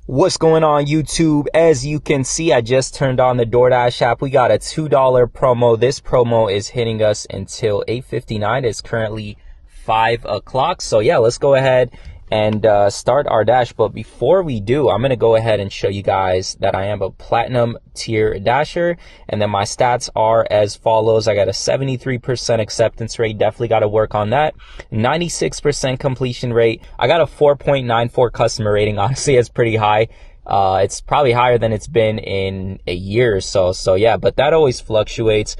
What's going on YouTube? As you can see, I just turned on the DoorDash app. We got a $2 promo. This promo is hitting us until 8:59. It's currently 5 o'clock. So yeah, let's go ahead and start our dash. But before we do, I'm going to go ahead and show you guys that I am a platinum tier dasher. And then my stats are as follows. I got a 73% acceptance rate. Definitely got to work on that. 96% completion rate. I got a 4.94 customer rating. Honestly, it's pretty high. It's probably higher than it's been in a year or so. So yeah, but that always fluctuates.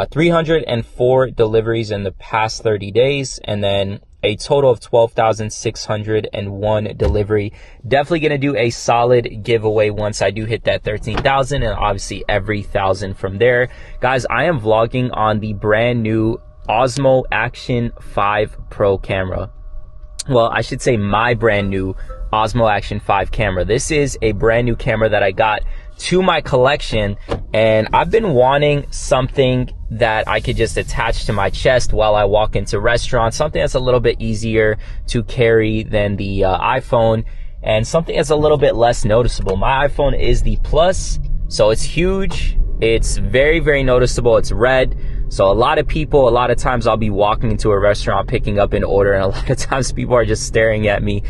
304 deliveries in the past 30 days. And then a total of 12,601 delivery. Definitely going to do a solid giveaway once I do hit that 13,000, and obviously every 1,000 from there. Guys, I am vlogging on the brand new Osmo Action 5 Pro camera. Well, I should say my brand new Osmo Action 5 camera. This is a brand new camera that I got to my collection, and I've been wanting something that I could just attach to my chest while I walk into restaurants, something that's a little bit easier to carry than the iPhone, and something that's a little bit less noticeable. My iPhone is the Plus, so it's huge. It's very, very noticeable. It's red. So a lot of times I'll be walking into a restaurant, picking up an order, and a lot of times people are just staring at me.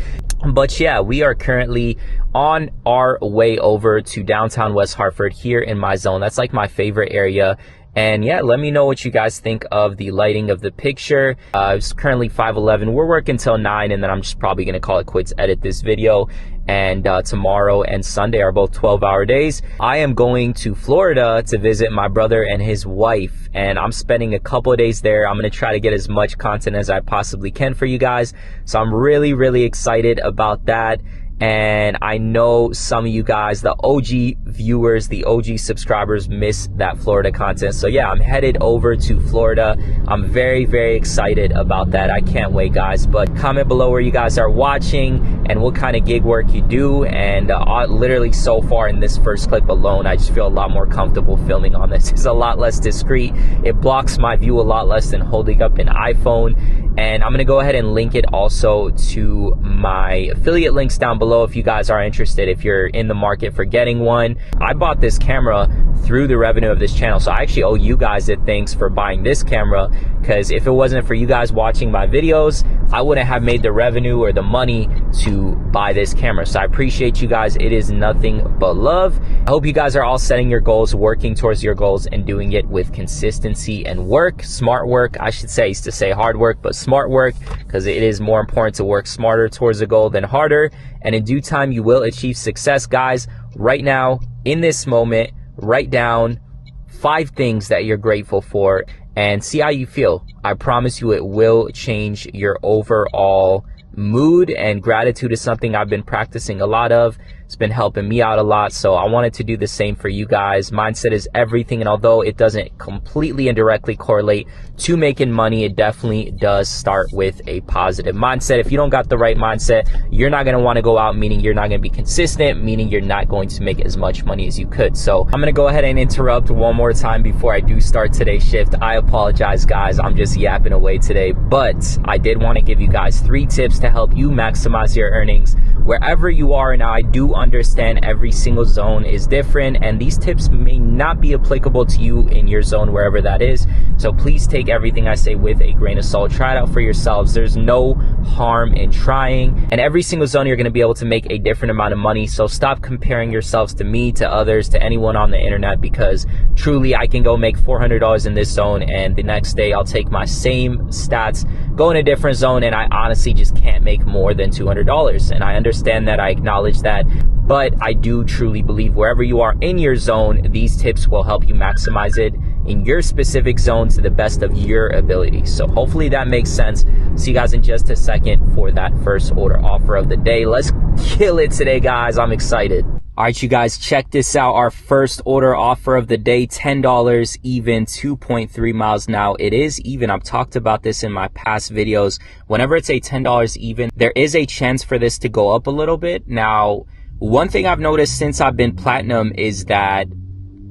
But yeah, we are currently on our way over to downtown West Hartford here in my zone. That's like my favorite area. And yeah, let me know what you guys think of the lighting of the picture. It's currently 5:11. We're working till 9, and then I'm just probably going to call it quits, edit this video. And tomorrow and Sunday are both 12-hour days. I am going to Florida to visit my brother and his wife, and I'm spending a couple of days there. I'm going to try to get as much content as I possibly can for you guys. So I'm really, really excited about that. And I know some of you guys, the OG viewers, the OG subscribers, miss that Florida content. So yeah, I'm headed over to Florida. I'm very, very excited about that. I can't wait, guys. But comment below where you guys are watching and what kind of gig work you do. And literally so far in this first clip alone, I just feel a lot more comfortable filming on this. It's a lot less discreet. It blocks my view a lot less than holding up an iPhone. And I'm going to go ahead and link it also to my affiliate links down below if you guys are interested, if you're in the market for getting one. I bought this camera through the revenue of this channel, so I actually owe you guys a thanks for buying this camera, because if it wasn't for you guys watching my videos, I wouldn't have made the revenue or the money to buy this camera. So I appreciate you guys. It is nothing but love. I hope you guys are all setting your goals, working towards your goals, and doing it with consistency and work. Smart work, I should say. I used to say hard work, but smart work, because it is more important to work smarter towards a goal than harder. And in due time, you will achieve success. Guys, right now, in this moment, write down 5 things that you're grateful for and see how you feel. I promise you it will change your overall mood, and gratitude is something I've been practicing a lot of. It's been helping me out a lot, so I wanted to do the same for you guys. Mindset is everything, and although it doesn't completely and directly correlate to making money, it definitely does start with a positive mindset. If you don't got the right mindset, you're not going to want to go out, meaning you're not going to be consistent, meaning you're not going to make as much money as you could. So I'm going to go ahead and interrupt one more time before I do start today's shift. I apologize, guys. I'm just yapping away today, but I did want to give you guys 3 tips to help you maximize your earnings wherever you are. Now, I do understand every single zone is different, and these tips may not be applicable to you in your zone, wherever that is. So please take everything I say with a grain of salt. Try it out for yourselves. There's no harm in trying, and every single zone you're going to be able to make a different amount of money. So stop comparing yourselves to me, to others, to anyone on the internet, because truly I can go make $400 in this zone, and the next day I'll take my same stats, go in a different zone, and I honestly just can't make more than $200. And I understand that, I acknowledge that, but I do truly believe wherever you are in your zone, these tips will help you maximize it in your specific zone to the best of your ability. So hopefully that makes sense. See you guys in just a second for that first order offer of the day. Let's kill it today, guys. I'm excited. All right, you guys, check this out. Our first order offer of the day, $10 even, 2.3 miles. Now, it is even. I've talked about this in my past videos. Whenever it's a $10 even, there is a chance for this to go up a little bit. Now, one thing I've noticed since I've been platinum is that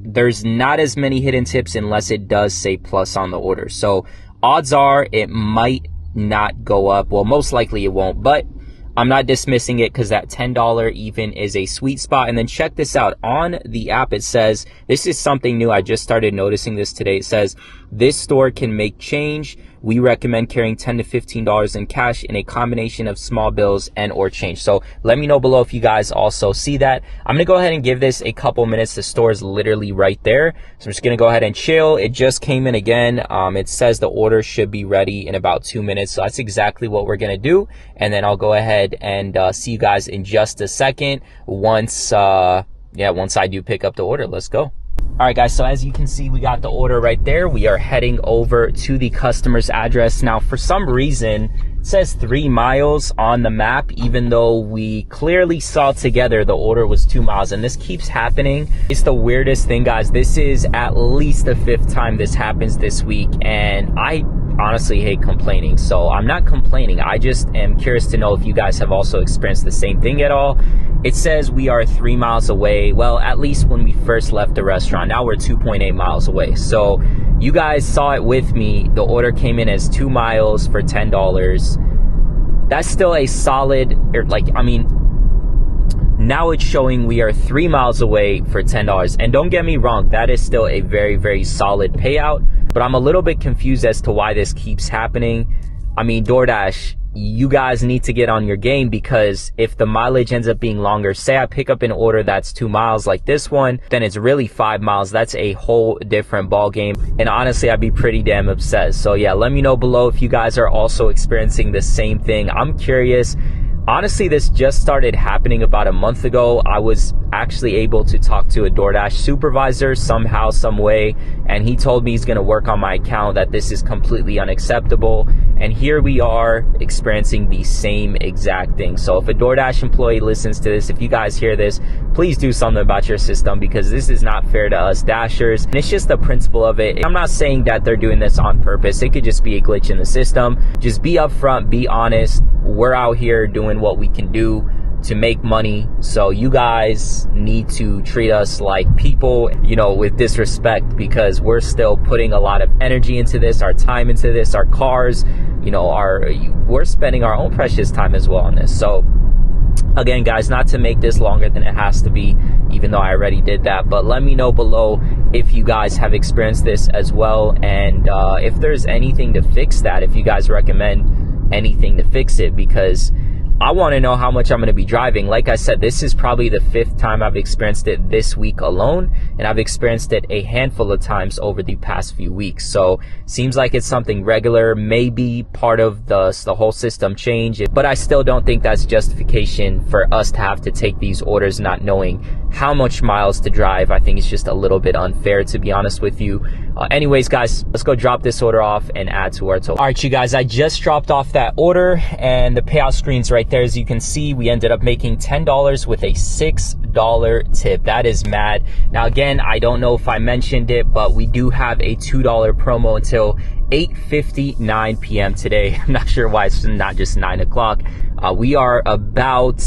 there's not as many hidden tips unless it does say plus on the order. So odds are it might not go up. Well, most likely it won't, but I'm not dismissing it because that $10 even is a sweet spot. And then check this out. On the app, it says, this is something new. I just started noticing this today. It says, this store can make change. We recommend carrying $10 to $15 in cash in a combination of small bills and or change. So let me know below if you guys also see that. I'm going to go ahead and give this a couple minutes. The store is literally right there. So I'm just going to go ahead and chill. It just came in again. It says the order should be ready in about 2 minutes. So that's exactly what we're going to do. And then I'll go ahead and see you guys in just a second once I do pick up the order. Let's go. All right, guys, so as you can see, we got the order right there. We are heading over to the customer's address. Now, for some reason, it says 3 miles on the map, even though we clearly saw together the order was 2 miles, and this keeps happening. It's the weirdest thing, guys. This is at least the 5th time this happens this week, and I honestly hate complaining, so I'm not complaining. I just am curious to know if you guys have also experienced the same thing at all. It says we are 3 miles away. Well, at least when we first left the restaurant. Now we're 2.8 miles away. So you guys saw it with me. The order came in as 2 miles for $10. That's still a solid, now it's showing we are 3 miles away for $10. And don't get me wrong, that is still a very, very solid payout. But I'm a little bit confused as to why this keeps happening. I mean, DoorDash, you guys need to get on your game, because if the mileage ends up being longer, say I pick up an order that's 2 miles like this one, then it's really 5 miles. That's a whole different ball game. And honestly, I'd be pretty damn upset. So yeah, let me know below if you guys are also experiencing the same thing. I'm curious. Honestly, this just started happening about a month ago. I was actually able to talk to a DoorDash supervisor somehow, some way, and he told me he's going to work on my account, that this is completely unacceptable. And here we are experiencing the same exact thing. So if a DoorDash employee listens to this, if you guys hear this, please do something about your system, because this is not fair to us Dashers. And it's just the principle of it. I'm not saying that they're doing this on purpose. It could just be a glitch in the system. Just be upfront, be honest. We're out here doing what we can do to make money, so you guys need to treat us like people, with disrespect, because we're still putting a lot of energy into this, our time into this, our cars, we're spending our own precious time as well on this. So again, guys, not to make this longer than it has to be, even though I already did that, but let me know below if you guys have experienced this as well, and if there's anything to fix that, if you guys recommend anything to fix it, because I want to know how much I'm going to be driving. Like I said, this is probably the 5th time I've experienced it this week alone, and I've experienced it a handful of times over the past few weeks. So seems like it's something regular, maybe part of the whole system change, but I still don't think that's justification for us to have to take these orders not knowing how much miles to drive. I think it's just a little bit unfair, to be honest with you. Anyways, guys, let's go drop this order off and add to our total. All right, you guys, I just dropped off that order, and the payout screen's right there. As you can see, we ended up making $10 with a $6 tip. That is mad. Now, again, I don't know if I mentioned it, but we do have a $2 promo until 8:59 p.m. today. I'm not sure why it's not just 9 o'clock. We are about,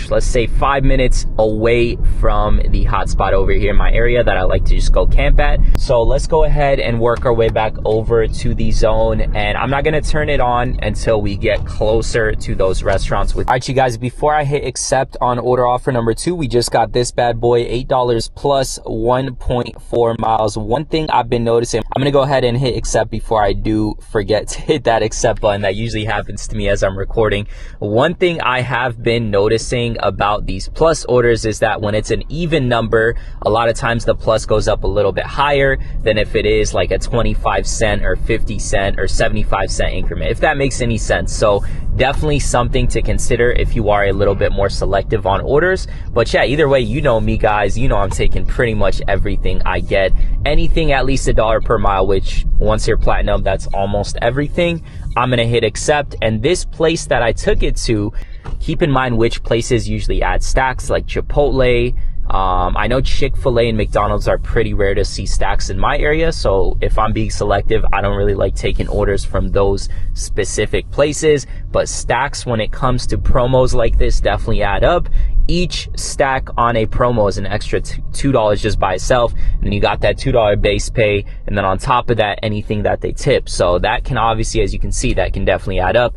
let's say, 5 minutes away from the hotspot over here in my area that I like to just go camp at. So let's go ahead and work our way back over to the zone, and I'm not going to turn it on until we get closer to those restaurants. All right, you guys, before I hit accept on order offer number 2, we just got this bad boy, $8 plus 1.4 miles. One thing I've been noticing, I'm going to go ahead and hit accept before I do forget to hit that accept button. That usually happens to me as I'm recording. One thing I have been noticing about these plus orders is that when it's an even number, a lot of times the plus goes up a little bit higher than if it is like a 25 cent or 50 cent or 75 cent increment, if that makes any sense. So definitely something to consider if you are a little bit more selective on orders. But yeah, either way, you know me, guys, I'm taking pretty much everything I get. Anything at least $1 per mile, which once you're platinum, that's almost everything. I'm gonna hit accept. And this place that I took it to, keep in mind which places usually add stacks, like Chipotle. I know Chick-fil-A and McDonald's are pretty rare to see stacks in my area, so if I'm being selective, I don't really like taking orders from those specific places. But stacks, when it comes to promos like this, definitely add up. Each stack on a promo is an extra $2 just by itself, and then you got that $2 base pay, and then on top of that, anything that they tip. So that can obviously, as you can see, that can definitely add up.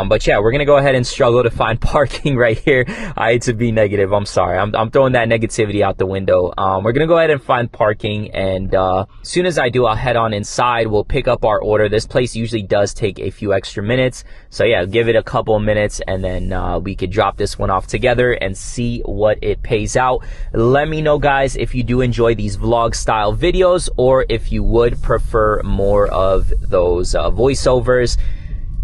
But yeah, we're gonna go ahead and struggle to find parking right here. I hate to be negative, I'm sorry, I'm throwing that negativity out the window. We're gonna go ahead and find parking, and as soon as I do, I'll head on inside. We'll pick up our order. This place usually does take a few extra minutes, so yeah, give it a couple of minutes, and then we could drop this one off together and see what it pays out. Let me know, guys, if you do enjoy these vlog style videos, or if you would prefer more of those voiceovers.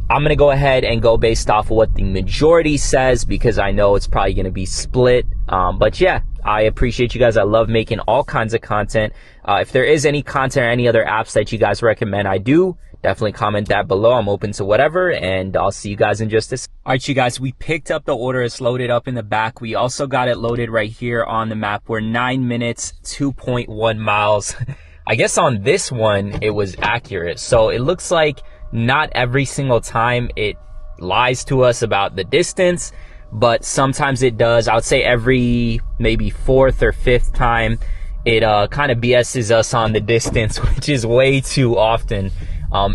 I'm gonna go ahead and go based off of what the majority says, because I know it's probably gonna be split. But yeah, I appreciate you guys. I love making all kinds of content. If there is any content or any other apps that you guys recommend I do, definitely comment that below. I'm open to whatever, and I'll see you guys in just a second. All right, you guys, we picked up the order. It's loaded up in the back. We also got it loaded right here on the map. We're 9 minutes, 2.1 miles. I guess on this one, it was accurate. So it looks like not every single time it lies to us about the distance, but sometimes it does. I would say every maybe fourth or fifth time it kind of BS's us on the distance, which is way too often.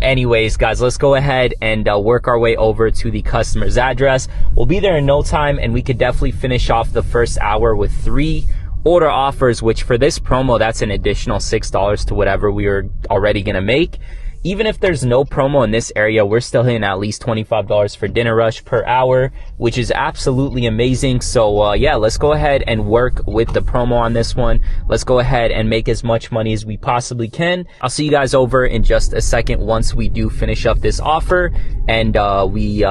Anyways, guys, let's go ahead and work our way over to the customer's address. We'll be there in no time, and we could definitely finish off the first hour with 3 order offers, which for this promo, that's an additional $6 to whatever we were already gonna make. Even if there's no promo in this area, we're still hitting at least $25 for dinner rush per hour, which is absolutely amazing. So yeah, let's go ahead and work with the promo on this one. Let's go ahead and make as much money as we possibly can. I'll see you guys over in just a second once we do finish up this offer and we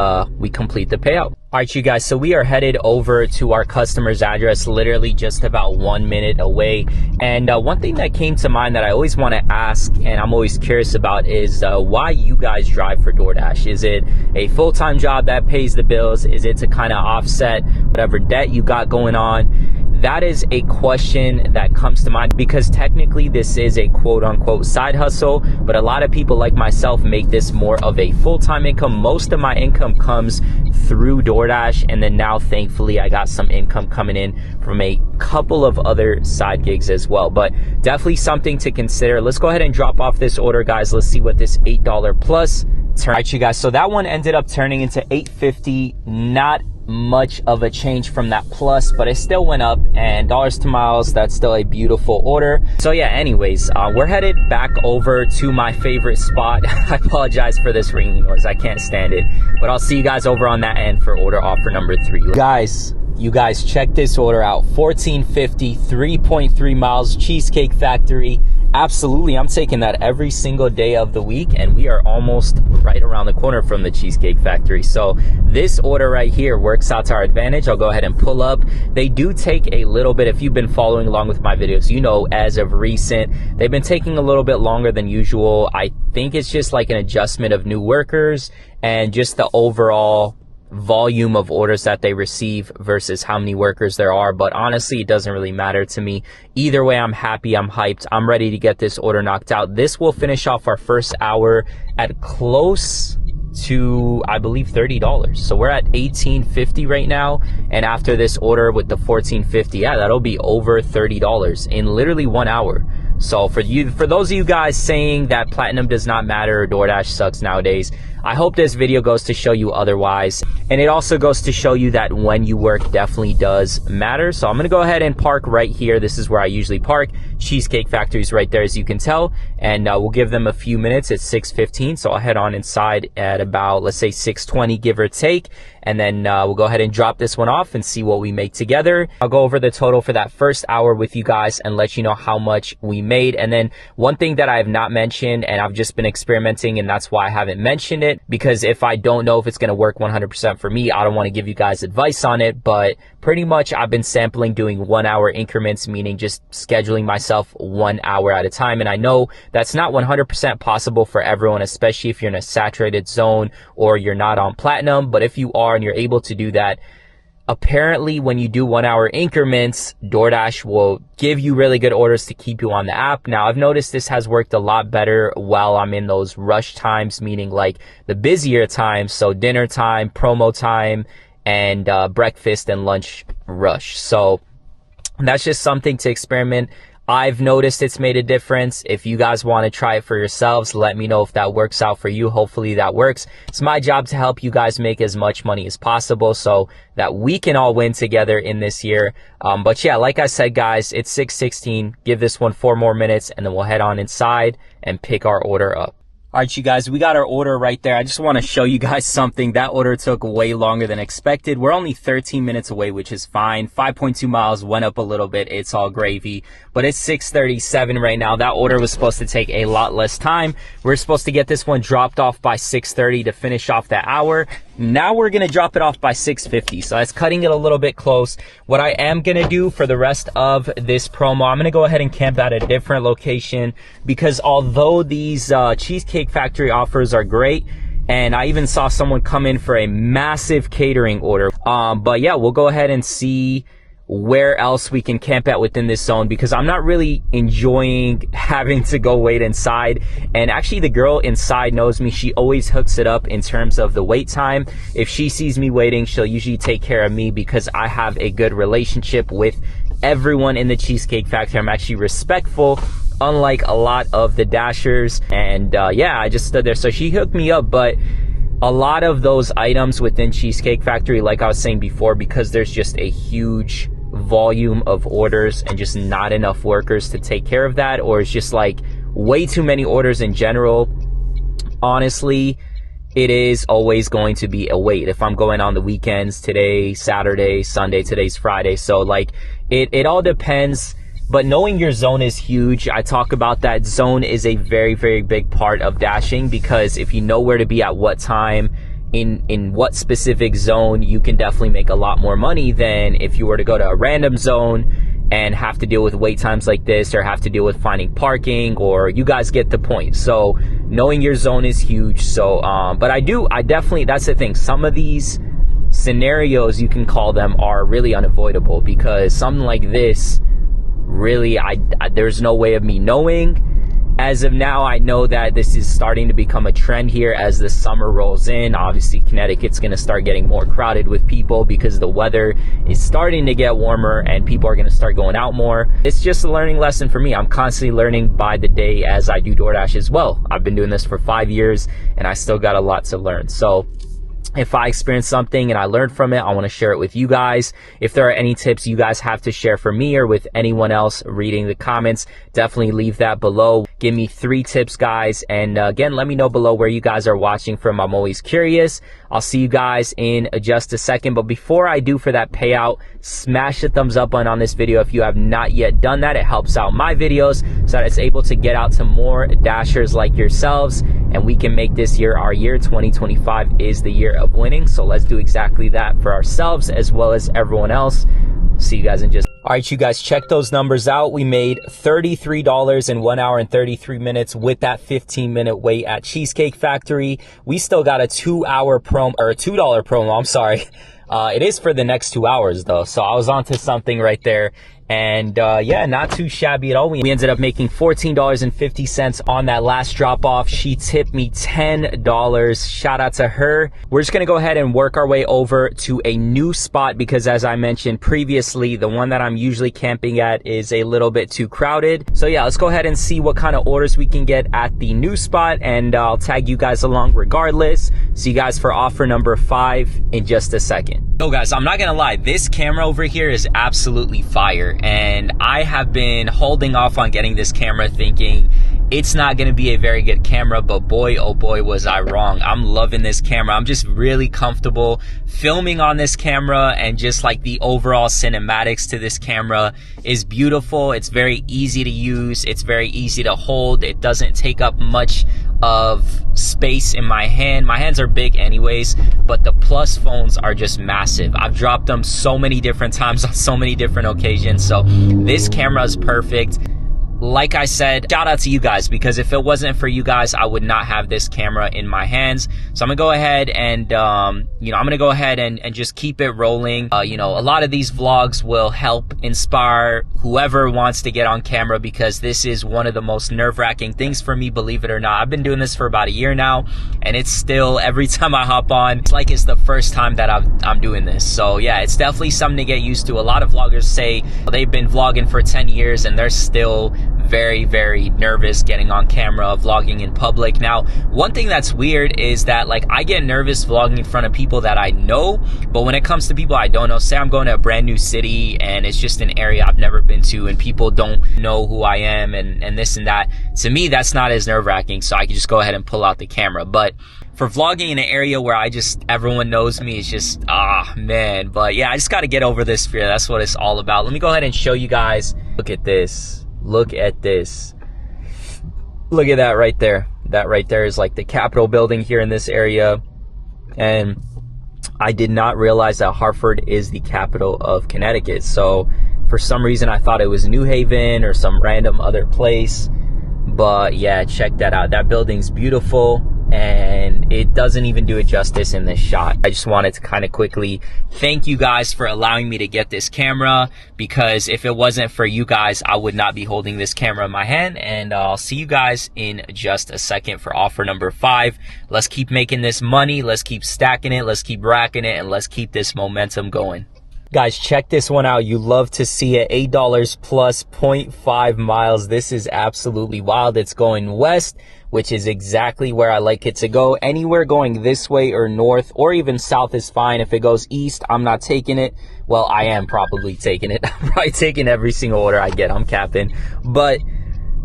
complete the payout. All right, you guys, so we are headed over to our customer's address, literally just about 1 minute away. And one thing that came to mind that I always want to ask, and I'm always curious about, is why you guys drive for DoorDash. Is it a full-time job that pays the bills? Is it to kind of offset whatever debt you got going on? That is a question that comes to mind, because technically this is a quote-unquote side hustle, but a lot of people like myself make this more of a full-time income. Most of my income comes through DoorDash, and then now thankfully I got some income coming in from a couple of other side gigs as well, but definitely something to consider. Let's go ahead and drop off this order, guys. Let's see what this $8 plus turns. All right, you guys, so that one ended up turning into $8.50. Not much of a change from that plus, but it still went up, and dollars to miles, that's still a beautiful order. So yeah, anyways, we're headed back over to my favorite spot. I apologize for this ringing noise, I can't stand it, but I'll see you guys over on that end for order offer number 3. You guys, check this order out. $14.50, 3.3 miles, Cheesecake Factory. Absolutely, I'm taking that every single day of the week, and we are almost right around the corner from the Cheesecake Factory. So this order right here works out to our advantage. I'll go ahead and pull up. They do take a little bit, if you've been following along with my videos, you know, as of recent, they've been taking a little bit longer than usual. I think it's just like an adjustment of new workers and just the overall volume of orders that they receive versus how many workers there are. But honestly, it doesn't really matter to me. Either way, I'm happy, I'm hyped, I'm ready to get this order knocked out. This will finish off our first hour at close to, I believe, $30. So we're at $18.50 right now, and after this order with the $14.50, yeah, that'll be over $30 in literally 1 hour. So for those of you guys saying that platinum does not matter or DoorDash sucks nowadays, I hope this video goes to show you otherwise. And it also goes to show you that when you work definitely does matter. So I'm gonna go ahead and park right here. This is where I usually park. Cheesecake Factory's right there, as you can tell. And we'll give them a few minutes. It's 6:15, so I'll head on inside at about, let's say, 6:20, give or take. And then we'll go ahead and drop this one off and see what we make together. I'll go over the total for that first hour with you guys and let you know how much we made. And then one thing that I have not mentioned, and I've just been experimenting, and that's why I haven't mentioned it, because if I don't know if it's going to work 100% for me, I don't want to give you guys advice on it. But pretty much I've been sampling doing 1 hour increments, meaning just scheduling myself 1 hour at a time. And I know that's not 100% possible for everyone, especially if you're in a saturated zone or you're not on platinum. But if you are and you're able to do that, apparently when you do 1 hour increments, DoorDash will give you really good orders to keep you on the app. Now, I've noticed this has worked a lot better while I'm in those rush times, meaning like the busier times, so dinner time, promo time, and breakfast and lunch rush. So that's just something to experiment. I've noticed it's made a difference. If you guys want to try it for yourselves, let me know if that works out for you. Hopefully that works. It's my job to help you guys make as much money as possible so that we can all win together in this year. But yeah, like I said, guys, it's 6:16. Give this one 4 more minutes and then we'll head on inside and pick our order up. All right, you guys, we got our order right there. I just want to show you guys something. That order took way longer than expected. We're only 13 minutes away, which is fine. 5.2 miles went up a little bit. It's all gravy, but it's 6:37 right now. That order was supposed to take a lot less time. We're supposed to get this one dropped off by 6:30 to finish off that hour. Now we're going to drop it off by 6:50. So that's cutting it a little bit close. What I am going to do for the rest of this promo, I'm going to go ahead and camp at a different location because although these Cheesecake Factory offers are great, and I even saw someone come in for a massive catering order. But yeah, we'll go ahead and see where else we can camp at within this zone because I'm not really enjoying having to go wait inside. And actually the girl inside knows me. She always hooks it up in terms of the wait time. If she sees me waiting, she'll usually take care of me because I have a good relationship with everyone in the Cheesecake Factory. I'm actually respectful, unlike a lot of the Dashers. And yeah, I just stood there. So she hooked me up, but a lot of those items within Cheesecake Factory, like I was saying before, because there's just a huge volume of orders and just not enough workers to take care of that, or it's just like way too many orders in general, honestly, it is always going to be a wait. If I'm going on the weekends, today, Saturday, Sunday, today's Friday. So like it all depends. But knowing your zone is huge. I talk about that. Zone is a very, very big part of dashing because if you know where to be at what time, in what specific zone, you can definitely make a lot more money than if you were to go to a random zone and have to deal with wait times like this or have to deal with finding parking, or you guys get the point. So knowing your zone is huge. So, but I definitely, that's the thing. Some of these scenarios, you can call them, are really unavoidable because something like this, really, there's no way of me knowing. As of now, I know that this is starting to become a trend here as the summer rolls in. Obviously, Connecticut's going to start getting more crowded with people because the weather is starting to get warmer and people are going to start going out more. It's just a learning lesson for me. I'm constantly learning by the day as I do DoorDash as well. I've been doing this for 5 years and I still got a lot to learn. So if I experience something and I learned from it, I want to share it with you guys. If there are any tips you guys have to share for me or with anyone else reading the comments, definitely leave that below. Give me 3 tips, guys. And again, let me know below where you guys are watching from. I'm always curious. I'll see you guys in just a second. But before I do for that payout, smash the thumbs up button on this video if you have not yet done that. It helps out my videos so that it's able to get out to more Dashers like yourselves. And we can make this year our year. 2025 is the year of winning. So let's do exactly that for ourselves as well as everyone else. See you guys in just... All right, you guys, check those numbers out. We made $33 in 1 hour and 33 minutes with that 15-minute wait at Cheesecake Factory. We still got a $2 promo. I'm sorry. It is for the next 2 hours though. So I was onto something right there. And yeah, not too shabby at all. We ended up making $14.50 on that last drop off. She tipped me $10. Shout out to her. We're just gonna go ahead and work our way over to a new spot because as I mentioned previously, the one that I'm usually camping at is a little bit too crowded. So yeah, let's go ahead and see what kind of orders we can get at the new spot, and I'll tag you guys along regardless. See you guys for offer number 5 in just a second. So guys, I'm not gonna lie, this camera over here is absolutely fire. And I have been holding off on getting this camera thinking it's not going to be a very good camera, but boy, oh boy, was I wrong. I'm loving this camera. I'm just really comfortable filming on this camera, and just like the overall cinematics to this camera is beautiful. It's very easy to use. It's very easy to hold. It doesn't take up much of space in my hand. My hands are big anyways, but the Plus phones are just massive. I've dropped them so many different times on so many different occasions. So this camera is perfect. like I said, shout out to you guys, because if it wasn't for you guys, I would not have this camera in my hands. So I'm gonna go ahead and, I'm gonna go ahead and just keep it rolling. A lot of these vlogs will help inspire whoever wants to get on camera, because this is one of the most nerve-wracking things for me, believe it or not. I've been doing this for about a year now, and it's still, every time I hop on, it's like it's the first time that I'm doing this. So yeah, it's definitely something to get used to. A lot of vloggers say they've been vlogging for 10 years and they're still very, very nervous getting on camera, vlogging in public. Now, one thing that's weird is that, like, I get nervous vlogging in front of people that I know, but when it comes to people I don't know, say I'm going to a brand new city and it's just an area I've never been to and people don't know who I am and this and that, to me, that's not as nerve-wracking, so I can just go ahead and pull out the camera. But for vlogging in an area where everyone knows me, it's just, man. But yeah, I just got to get over this fear. That's what it's all about. Let me go ahead and show you guys. Look at this. Look at this. Look at that right there. That right there is like the Capitol building here in this area. And I did not realize that Hartford is the capital of Connecticut. So for some reason, I thought it was New Haven or some random other place. But yeah, check that out. That building's beautiful, and it doesn't even do it justice in this shot. I just wanted to kind of quickly thank you guys for allowing me to get this camera, because if it wasn't for you guys, I would not be holding this camera in my hand. And I'll see you guys in just a second for offer number 5. Let's keep making this money. Let's keep stacking it. Let's keep racking it, and let's keep this momentum going. Guys, check this one out. You love to see it. $8 plus 0.5 miles. This is absolutely wild. It's going west, which is exactly where I like it to go. Anywhere going this way or north or even south is fine. If it goes east, I'm not taking it. Well, I am probably taking it. I'm probably taking every single order I get. I'm capping. But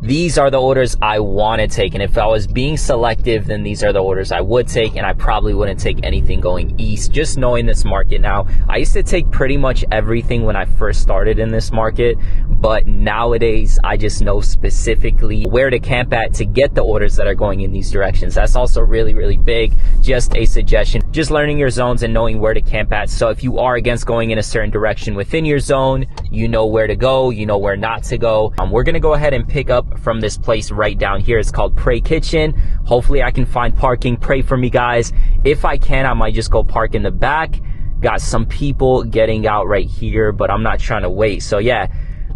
these are the orders I want to take. And if I was being selective, then these are the orders I would take. And I probably wouldn't take anything going east, just knowing this market now. I used to take pretty much everything when I first started in this market. But nowadays, I just know specifically where to camp at to get the orders that are going in these directions. That's also really, really big. Just a suggestion. Just learning your zones and knowing where to camp at. So if you are against going in a certain direction within your zone, you know where to go, you know where not to go. We're going to go ahead and pick up from this place right down here. It's called Pray Kitchen. Hopefully I can find parking. Pray for me, guys. If I can, I might just go park in the back. Got some people getting out right here, but I'm not trying to wait. So yeah,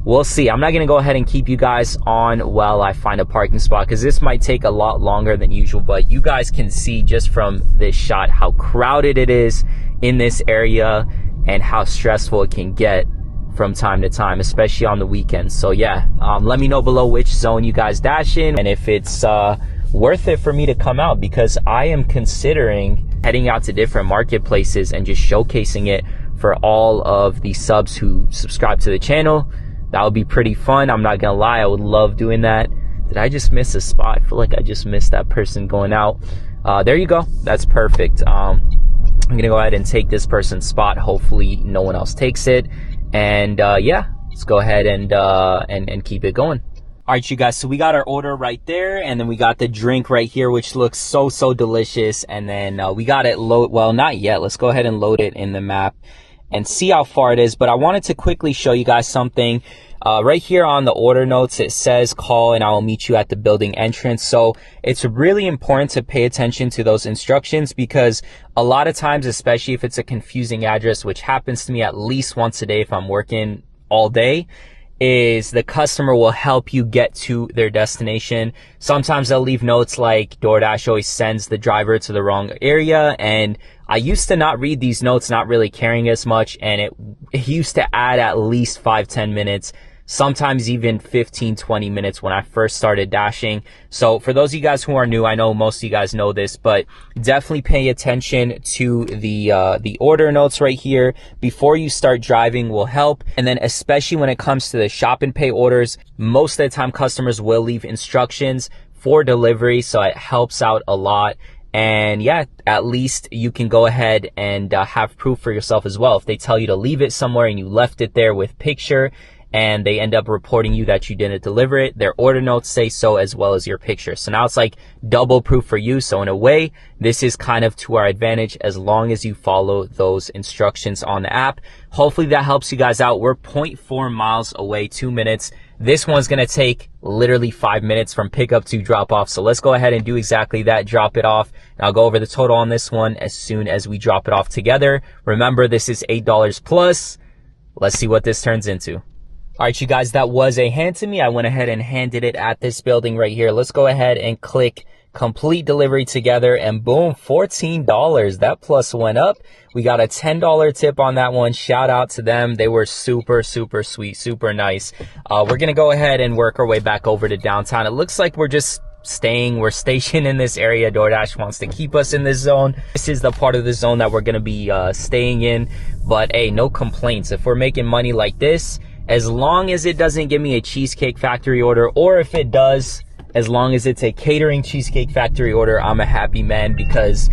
we'll see. I'm not going to go ahead and keep you guys on while I find a parking spot, because this might take a lot longer than usual. But you guys can see just from this shot how crowded it is in this area and how stressful it can get from time to time, especially on the weekends. So yeah, let me know below which zone you guys dash in and if it's worth it for me to come out, because I am considering heading out to different marketplaces and just showcasing it for all of the subs who subscribe to the channel. That would be pretty fun. I'm not gonna lie, I would love doing that. Did I just miss a spot? I feel like I just missed that person going out. There you go. That's perfect. I'm gonna go ahead and take this person's spot. Hopefully no one else takes it. And yeah, let's go ahead and keep it going. All right, you guys, so we got our order right there, and then we got the drink right here, which looks so delicious. And then we got it well, not yet. Let's go ahead and load it in the map and see how far it is. But I wanted to quickly show you guys something. Right here on the order notes, it says call and I will meet you at the building entrance. So it's really important to pay attention to those instructions, because a lot of times, especially if it's a confusing address, which happens to me at least once a day if I'm working all day, is the customer will help you get to their destination. Sometimes they'll leave notes like DoorDash always sends the driver to the wrong area. And I used to not read these notes, not really caring as much. And it used to add at least 5-10 minutes, sometimes even 15-20 minutes when I first started dashing. So for those of you guys who are new, I know most of you guys know this, but definitely pay attention to the order notes right here before you start driving will help. And then especially when it comes to the shop and pay orders, most of the time customers will leave instructions for delivery, so it helps out a lot. And yeah, at least you can go ahead and have proof for yourself as well. If they tell you to leave it somewhere and you left it there with picture, and they end up reporting you that you didn't deliver it, their order notes say so, as well as your picture. So now it's like double proof for you. So in a way, this is kind of to our advantage as long as you follow those instructions on the app. Hopefully that helps you guys out. We're 0.4 miles away, 2 minutes. This one's gonna take literally 5 minutes from pickup to drop off. So let's go ahead and do exactly that, drop it off. And I'll go over the total on this one as soon as we drop it off together. Remember, this is $8 plus. Let's see what this turns into. All right, you guys, that was a hand to me. I went ahead and handed it at this building right here. Let's go ahead and click complete delivery together, and boom, $14. That plus went up. We got a $10 tip on that one. Shout out to them. They were super sweet, super nice. We're gonna go ahead and work our way back over to downtown. It looks like we're stationed in this area. DoorDash wants to keep us in this zone. This is the part of the zone that we're gonna be staying in. But hey, no complaints. If we're making money like this, as long as it doesn't give me a Cheesecake Factory order, or if it does, as long as it's a catering Cheesecake Factory order, I'm a happy man, because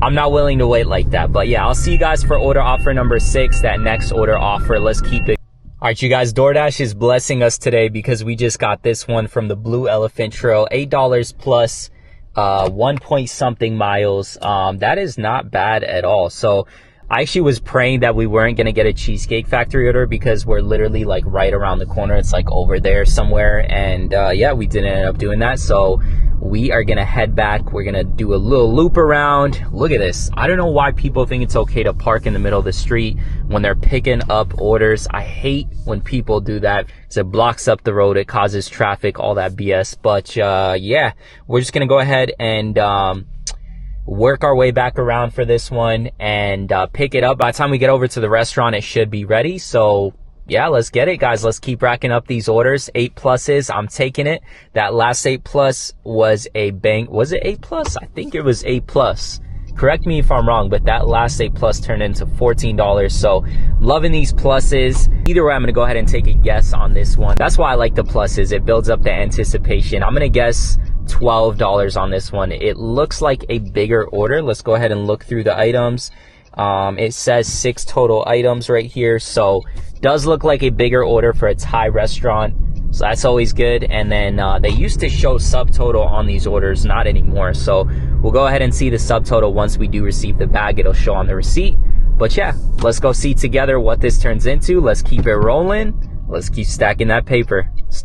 I'm not willing to wait like that. But yeah, I'll see you guys for order offer number 6, that next order offer. Let's keep it. All right, you guys, DoorDash is blessing us today because we just got this one from the Blue Elephant Trail, $8 plus 1 point something miles. That is not bad at all. So I actually was praying that we weren't going to get a Cheesecake Factory order, because we're literally like right around the corner. It's like over there somewhere. And yeah, we didn't end up doing that. So we are going to head back. We're going to do a little loop around. Look at this. I don't know why people think it's okay to park in the middle of the street when they're picking up orders. I hate when people do that, because it blocks up the road. It causes traffic, all that BS. But yeah, we're just going to go ahead and work our way back around for this one and pick it up. By the time we get over to the restaurant, it should be ready. So yeah, let's get it, guys. Let's keep racking up these orders. 8 pluses, I'm taking it. That last 8 plus was a bang. Was it 8 plus? I think it was 8 plus. Correct me if I'm wrong, but that last 8 plus turned into $14. So loving these pluses. Either way, I'm gonna go ahead and take a guess on this one. That's why I like the pluses. It builds up the anticipation. I'm gonna guess $12 on this one. It looks like a bigger order. Let's go ahead and look through the items. It says 6 total items right here, so does look like a bigger order for a Thai restaurant, so that's always good. And then they used to show subtotal on these orders, not anymore. So we'll go ahead and see the subtotal once we do receive the bag. It'll show on the receipt. But yeah, let's go see together what this turns into. Let's keep it rolling. Let's keep stacking that paper.